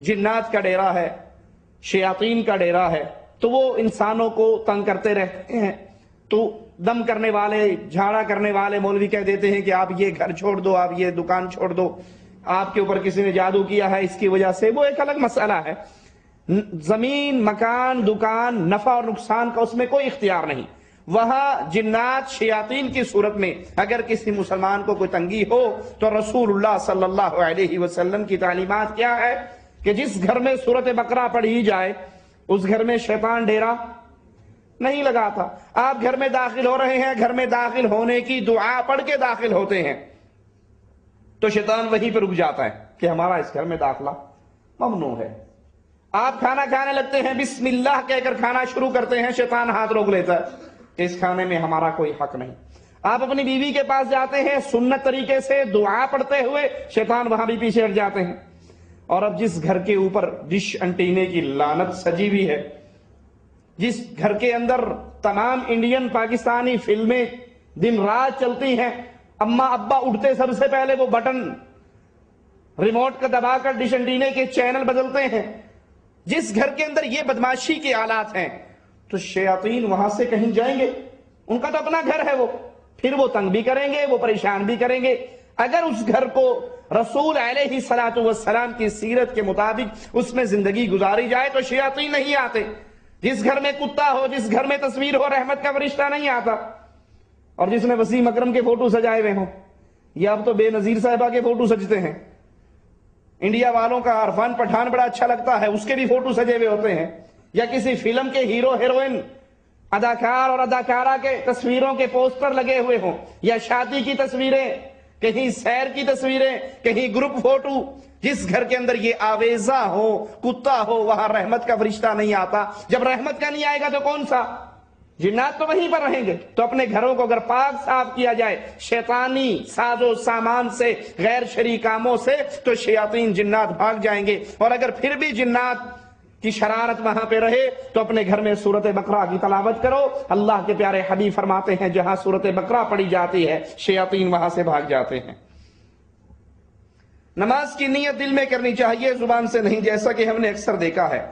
جنات کا ڈیرا ہے، شیاطین کا ڈیرا ہے، تو وہ انسانوں کو تنگ کرتے رہتے ہیں۔ تو دم کرنے والے، جھاڑا کرنے والے مولوی کہہ دیتے ہیں کہ آپ یہ گھر چھوڑ دو، آپ یہ دکان چھوڑ دو، آپ کے اوپر کسی نے جادو کیا ہے اس کی وجہ سے۔ وہ ایک الگ مسئلہ ہے۔ زمین، مکان، دکان، نفع اور نقصان کا اس میں کوئی اختیار نہیں۔ وہاں جنات، شیاطین کی صورت میں اگر کسی مسلمان کو کوئی تنگی ہو تو رسول اللہ صلی اللہ علیہ وسلم کی تعلیمات کیا ہے کہ جس گھر میں سورۃ بقرہ پڑھی جائے اس گھر میں شیطان ڈیرا نہیں لگاتا۔ آپ گھر میں داخل ہو رہے ہیں، گھر میں داخل ہونے کی دعا پڑھ کے داخل ہوتے ہیں تو شیطان وہیں پہ رک جاتا ہے کہ ہمارا اس گھر میں داخلہ ممنوع ہے۔ آپ کھانا کھانے لگتے ہیں، بسم اللہ کہہ کر کھانا شروع کرتے ہیں، شیطان ہاتھ روک لیتا ہے کہ اس کھانے میں ہمارا کوئی حق نہیں۔ آپ اپنی بیوی کے پاس جاتے ہیں سنت طریقے سے دعا پڑھتے ہوئے، شیطان وہاں بھی پیچھے ہٹ جاتے ہیں۔ اور اب جس گھر کے اوپر ڈش انٹینے کی لعنت سجی ہوئی ہے، جس گھر کے اندر تمام انڈین پاکستانی فلمیں دن رات چلتی ہیں، اماں ابا اٹھتے سب سے پہلے وہ بٹن ریموٹ کا دبا کر ڈش انٹینے کے چینل بدلتے ہیں، جس گھر کے اندر یہ بدماشی کے آلات ہیں تو شیاطین وہاں سے کہیں جائیں گے؟ ان کا تو اپنا گھر ہے، وہ پھر وہ تنگ بھی کریں گے، وہ پریشان بھی کریں گے۔ اگر اس گھر کو رسول علیہ الصلوۃ والسلام کی سیرت کے مطابق اس میں زندگی گزاری جائے تو شیاطین نہیں آتے۔ جس گھر میں کتا ہو، جس گھر میں تصویر ہو، رحمت کا فرشتہ نہیں آتا۔ اور جس میں وسیم اکرم کے فوٹو سجائے ہوئے ہوں، یا اب تو بے نظیر صاحبہ کے فوٹو سجتے ہیں۔ انڈیا والوں کا عرفان پٹھان بڑا اچھا لگتا ہے، اس کے بھی فوٹو سجے ہوئے ہوتے ہیں، یا کسی فلم کے ہیرو ہیروئن، اداکار اور اداکارہ کے تصویروں کے پوسٹر لگے ہوئے ہوں، یا شادی کی تصویریں، کہیں سیر کی تصویریں، کہیں گروپ فوٹو۔ جس گھر کے اندر یہ آویزہ ہو، کتا ہو، وہاں رحمت کا فرشتہ نہیں آتا۔ جب رحمت کا نہیں آئے گا تو کون سا؟ جنات تو وہیں پر رہیں گے۔ تو اپنے گھروں کو اگر پاک صاف کیا جائے شیطانی ساز و سامان سے، غیر شرعی کاموں سے، تو شیاطین جنات بھاگ جائیں گے۔ اور اگر پھر بھی جنات کی شرارت وہاں پہ رہے تو اپنے گھر میں سورۃ بقرہ کی تلاوت کرو۔ اللہ کے پیارے حبیب فرماتے ہیں جہاں سورۃ بقرہ پڑھی جاتی ہے شیاطین وہاں سے بھاگ جاتے ہیں۔ نماز کی نیت دل میں کرنی چاہیے، زبان سے نہیں، جیسا کہ ہم نے اکثر دیکھا ہے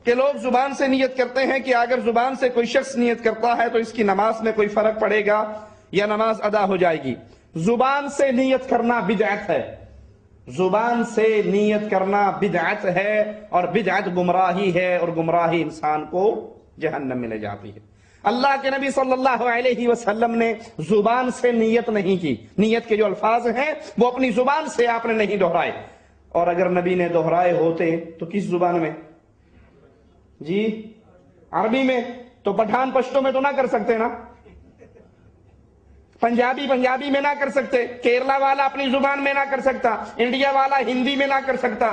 کہ لوگ زبان سے نیت کرتے ہیں کہ اگر زبان سے کوئی شخص نیت کرتا ہے تو اس کی نماز میں کوئی فرق پڑے گا یا نماز ادا ہو جائے گی۔ زبان سے نیت کرنا بدعت ہے، زبان سے نیت کرنا بدعت ہے، اور بدعت گمراہی ہے، اور گمراہی انسان کو جہنم میں لے جاتی ہے۔ اللہ کے نبی صلی اللہ علیہ وسلم نے زبان سے نیت نہیں کی، نیت کے جو الفاظ ہیں وہ اپنی زبان سے آپ نے نہیں دہرائے۔ اور اگر نبی نے دہرائے ہوتے تو کس زبان میں؟ جی عربی میں۔ تو پٹھان پشتو میں تو نہ کر سکتے نا، پنجابی میں نہ کر سکتے، کیرلا والا اپنی زبان میں نہ کر سکتا، انڈیا والا ہندی میں نہ کر سکتا،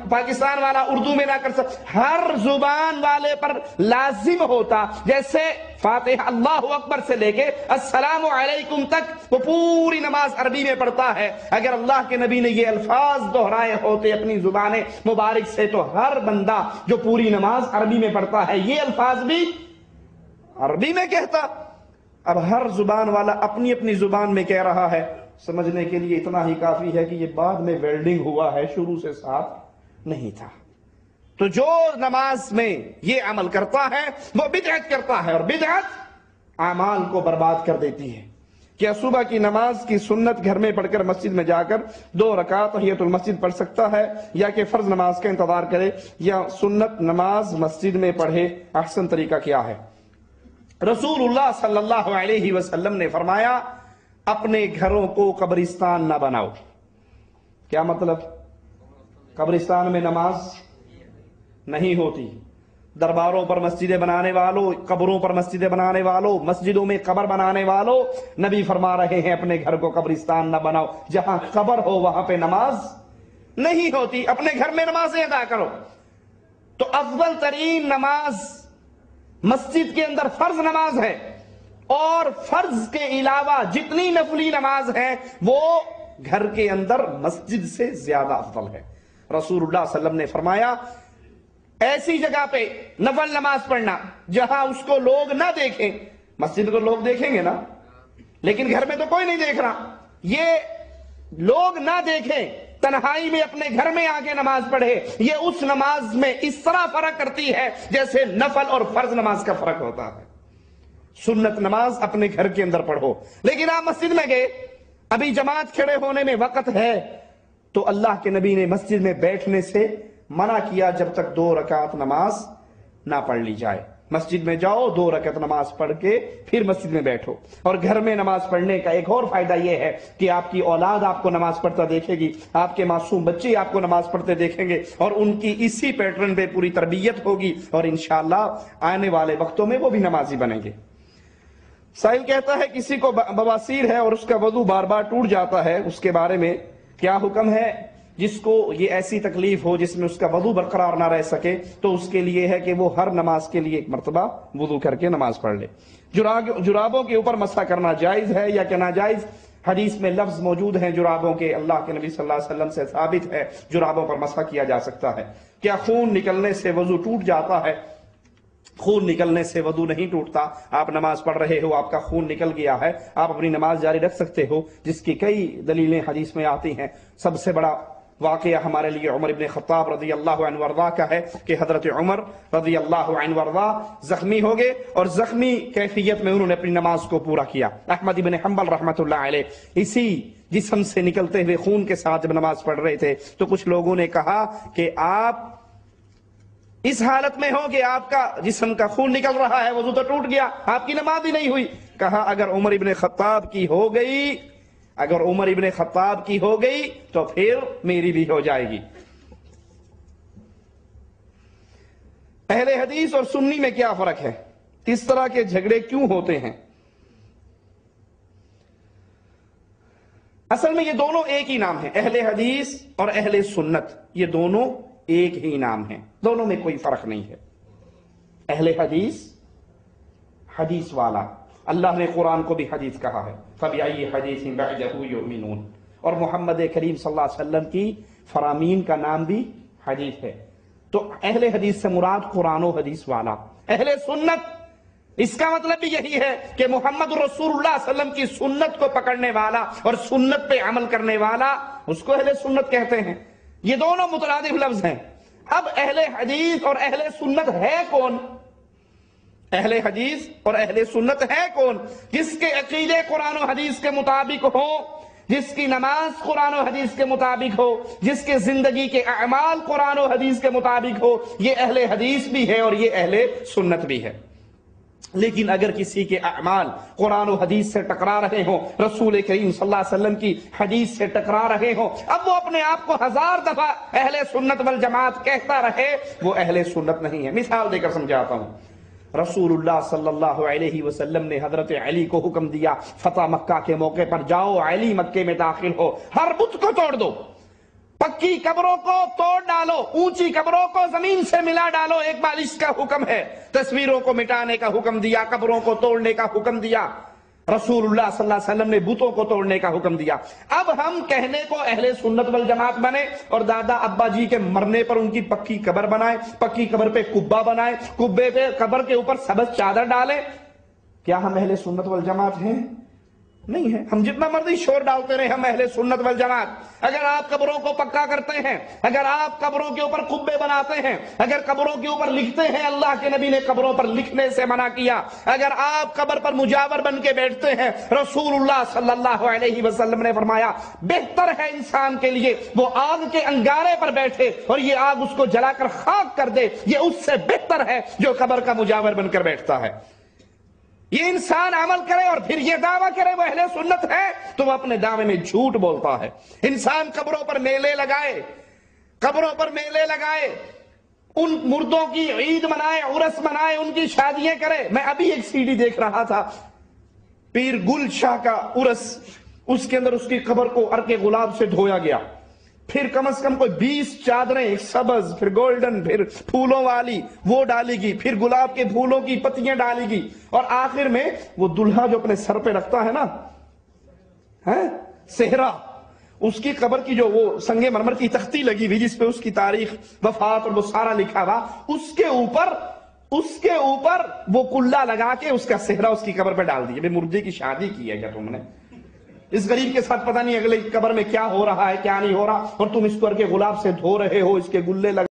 پاکستان والا اردو میں نہ کر سکتا۔ ہر زبان والے پر لازم ہوتا، جیسے فاتحہ اللہ اکبر سے لے کے السلام علیکم تک وہ پوری نماز عربی میں پڑھتا ہے۔ اگر اللہ کے نبی نے یہ الفاظ دہرائے ہوتے اپنی زبان مبارک سے تو ہر بندہ جو پوری نماز عربی میں پڑھتا ہے یہ الفاظ بھی عربی میں کہتا۔ اب ہر زبان والا اپنی اپنی زبان میں کہہ رہا ہے، سمجھنے کے لیے اتنا ہی کافی ہے کہ یہ بعد میں ویلڈنگ ہوا ہے، شروع سے ساتھ نہیں تھا۔ تو جو نماز میں یہ عمل کرتا ہے وہ بدعت کرتا ہے، اور بدعت اعمال کو برباد کر دیتی ہے۔ کیا صبح کی نماز کی سنت گھر میں پڑھ کر مسجد میں جا کر 2 رکعت تحیۃ المسجد پڑھ سکتا ہے، یا کہ فرض نماز کا انتظار کرے، یا سنت نماز مسجد میں پڑھے؟ احسن طریقہ کیا ہے؟ رسول اللہ صلی اللہ علیہ وسلم نے فرمایا اپنے گھروں کو قبرستان نہ بناؤ۔ کیا مطلب؟ قبرستان میں نماز نہیں ہوتی۔ درباروں پر مسجدیں بنانے والوں، قبروں پر مسجدیں بنانے والوں، مسجدوں میں قبر بنانے والوں، نبی فرما رہے ہیں اپنے گھر کو قبرستان نہ بناؤ۔ جہاں قبر ہو وہاں پہ نماز نہیں ہوتی، اپنے گھر میں نمازیں ادا کرو۔ تو افضل ترین نماز مسجد کے اندر فرض نماز ہے، اور فرض کے علاوہ جتنی نفلی نماز ہے وہ گھر کے اندر مسجد سے زیادہ افضل ہے۔ رسول اللہ صلی اللہ علیہ وسلم نے فرمایا ایسی جگہ پہ نفل نماز پڑھنا جہاں اس کو لوگ نہ دیکھیں، مسجد کو لوگ دیکھیں گے نا، لیکن گھر میں تو کوئی نہیں دیکھ رہا، یہ لوگ نہ دیکھیں تنہائی میں اپنے گھر میں آ کے نماز پڑھے، یہ اس نماز میں اس طرح فرق کرتی ہے جیسے نفل اور فرض نماز کا فرق ہوتا ہے۔ سنت نماز اپنے گھر کے اندر پڑھو، لیکن آپ مسجد میں گئے، ابھی جماعت کھڑے ہونے میں وقت ہے، تو اللہ کے نبی نے مسجد میں بیٹھنے سے منع کیا جب تک 2 رکعت نماز نہ پڑھ لی جائے۔ مسجد میں جاؤ، 2 رکعت نماز پڑھ کے پھر مسجد میں بیٹھو۔ اور گھر میں نماز پڑھنے کا ایک اور فائدہ یہ ہے کہ آپ کی اولاد آپ کو نماز پڑھتا دیکھے گی، آپ کے معصوم بچے آپ کو نماز پڑھتے دیکھیں گے، اور ان کی اسی پیٹرن پہ پوری تربیت ہوگی، اور انشاءاللہ آنے والے وقتوں میں وہ بھی نمازی بنیں گے۔ سائل کہتا ہے کسی کو بواسیر ہے اور اس کا وضو بار بار ٹوٹ جاتا ہے، اس کے بارے میں کیا حکم ہے؟ جس کو یہ ایسی تکلیف ہو جس میں اس کا وضو برقرار نہ رہ سکے، تو اس کے لیے ہے کہ وہ ہر نماز کے لیے ایک مرتبہ وضو کر کے نماز پڑھ لے۔ جرابوں کے اوپر مسح کرنا جائز ہے یا کہ ناجائز؟ حدیث میں لفظ موجود ہیں جرابوں کے، اللہ کے نبی صلی اللہ علیہ وسلم سے ثابت ہے جرابوں پر مسح کیا جا سکتا ہے۔ کیا خون نکلنے سے وضو ٹوٹ جاتا ہے؟ خون نکلنے سے وضو نہیں ٹوٹتا۔ آپ نماز پڑھ رہے ہو، آپ کا خون نکل گیا ہے، آپ اپنی نماز جاری رکھ سکتے ہو، جس کی کئی دلیلیں حدیث میں آتی ہیں۔ سب سے بڑا واقعہ ہمارے لیے عمر ابن خطاب رضی اللہ عنہ وارضا کا ہے کہ حضرت عمر رضی اللہ عنہ وارضا زخمی ہو گئے، اور زخمی کیفیت میں انہوں نے اپنی نماز کو پورا کیا۔ احمد ابن حنبل رحمۃ اللہ علیہ اسی جسم سے نکلتے ہوئے خون کے ساتھ جب نماز پڑھ رہے تھے، تو کچھ لوگوں نے کہا کہ آپ اس حالت میں ہو کہ آپ کا جسم کا خون نکل رہا ہے، وضو تو ٹوٹ گیا، آپ کی نماز ہی نہیں ہوئی۔ کہا اگر عمر ابن خطاب کی ہو گئی، اگر عمر ابن خطاب کی ہو گئی تو پھر میری بھی ہو جائے گی۔ اہل حدیث اور سنی میں کیا فرق ہے؟ اس طرح کے جھگڑے کیوں ہوتے ہیں؟ اصل میں یہ دونوں ایک ہی نام ہیں، اہل حدیث اور اہل سنت، یہ دونوں ایک ہی نام ہیں، دونوں میں کوئی فرق نہیں ہے۔ اہل حدیث، حدیث والا، اللہ نے قرآن کو بھی حدیث کہا ہے، فَبِأَيِّ حَدِيثٍ بَعْدَهُ يُؤْمِنُونَ، اور محمد کریم صلی اللہ علیہ وسلم کی فرامین کا نام بھی حدیث ہے۔ تو اہل حدیث سے مراد قرآن و حدیث والا۔ اہل سنت، اس کا مطلب بھی یہی ہے کہ محمد رسول اللہ صلی اللہ علیہ وسلم کی سنت کو پکڑنے والا اور سنت پہ عمل کرنے والا، اس کو اہل سنت کہتے ہیں۔ یہ دونوں مترادف لفظ ہیں۔ اب اہل حدیث اور اہل سنت ہے کون؟ اہل حدیث اور اہل سنت ہے کون؟ جس کے عقیدے قرآن و حدیث کے مطابق ہو، جس کی نماز قرآن و حدیث کے مطابق ہو، جس کے زندگی کے اعمال قرآن و حدیث کے مطابق ہو، یہ اہل حدیث بھی ہے اور یہ اہل سنت بھی ہے۔ لیکن اگر کسی کے اعمال قرآن و حدیث سے ٹکرا رہے ہوں، رسول کریم صلی اللہ علیہ وسلم کی حدیث سے ٹکرا رہے ہوں، اب وہ اپنے آپ کو 1000 دفعہ اہل سنت والجماعت کہتا رہے، وہ اہل سنت نہیں ہے۔ مثال دے کر سمجھاتا ہوں۔ رسول اللہ صلی اللہ علیہ وسلم نے حضرت علی کو حکم دیا فتح مکہ کے موقع پر، جاؤ علی مکے میں داخل ہو، ہر بت کو توڑ دو، پکی قبروں کو توڑ ڈالو، اونچی قبروں کو زمین سے ملا ڈالو، ایک بالش کا حکم ہے۔ تصویروں کو مٹانے کا حکم دیا، قبروں کو توڑنے کا حکم دیا، رسول اللہ صلی اللہ علیہ وسلم نے بتوں کو توڑنے کا حکم دیا۔ اب ہم کہنے کو اہل سنت والجماعت بنے اور دادا ابا جی کے مرنے پر ان کی پکی قبر بنائے، پکی قبر پہ کبا بنائے، کبے پہ قبر کے اوپر سبز چادر ڈالے، کیا ہم اہل سنت والجماعت ہیں؟ نہیں ہے۔ ہم جتنا مرضی شور ڈالتے رہے، ہم اہل سنت والجماعت۔ اگر آپ قبروں کو پکا کرتے ہیں، اگر آپ قبروں کے اوپر قبے بناتے ہیں، اگر قبروں کے اوپر لکھتے ہیں، اللہ کے نبی نے قبروں پر لکھنے سے منع کیا، اگر آپ قبر پر مجاور بن کے بیٹھتے ہیں، رسول اللہ صلی اللہ علیہ وسلم نے فرمایا بہتر ہے انسان کے لیے وہ آگ کے انگارے پر بیٹھے اور یہ آگ اس کو جلا کر خاک کر دے، یہ اس سے بہتر ہے جو قبر کا مجاور بن کر بیٹھتا ہے۔ یہ انسان عمل کرے اور پھر یہ دعویٰ کرے وہ اہل سنت ہے، تو وہ اپنے دعوے میں جھوٹ بولتا ہے۔ انسان قبروں پر میلے لگائے، قبروں پر میلے لگائے، ان مردوں کی عید منائے، عرس منائے، ان کی شادیاں کرے۔ میں ابھی ایک سی ڈی دیکھ رہا تھا، پیر گل شاہ کا عرس، اس کے اندر اس کی قبر کو عرق گلاب سے دھویا گیا، پھر کم از کم کوئی 20 چادریں، ایک سبز، پھر گولڈن، پھر پھولوں والی وہ ڈالی گی، پھر گلاب کے پھولوں کی پتیاں ڈالی گی، اور آخر میں وہ دلہا جو اپنے سر پہ رکھتا ہے نا صحرا، اس کی قبر کی جو وہ سنگ مرمر کی تختی لگی ہوئی جس پہ اس کی تاریخ وفات اور وہ سارا لکھا ہوا، اس کے اوپر وہ کلا لگا کے اس کا صحرا اس کی قبر پہ ڈال دیا۔ بے مردے کی شادی کی ہے کیا تم نے؟ اس غریب کے ساتھ پتہ نہیں اگلے قبر میں کیا ہو رہا ہے کیا نہیں ہو رہا، اور تم اس پر کے گلاب سے دھو رہے ہو، اس کے گلے لگ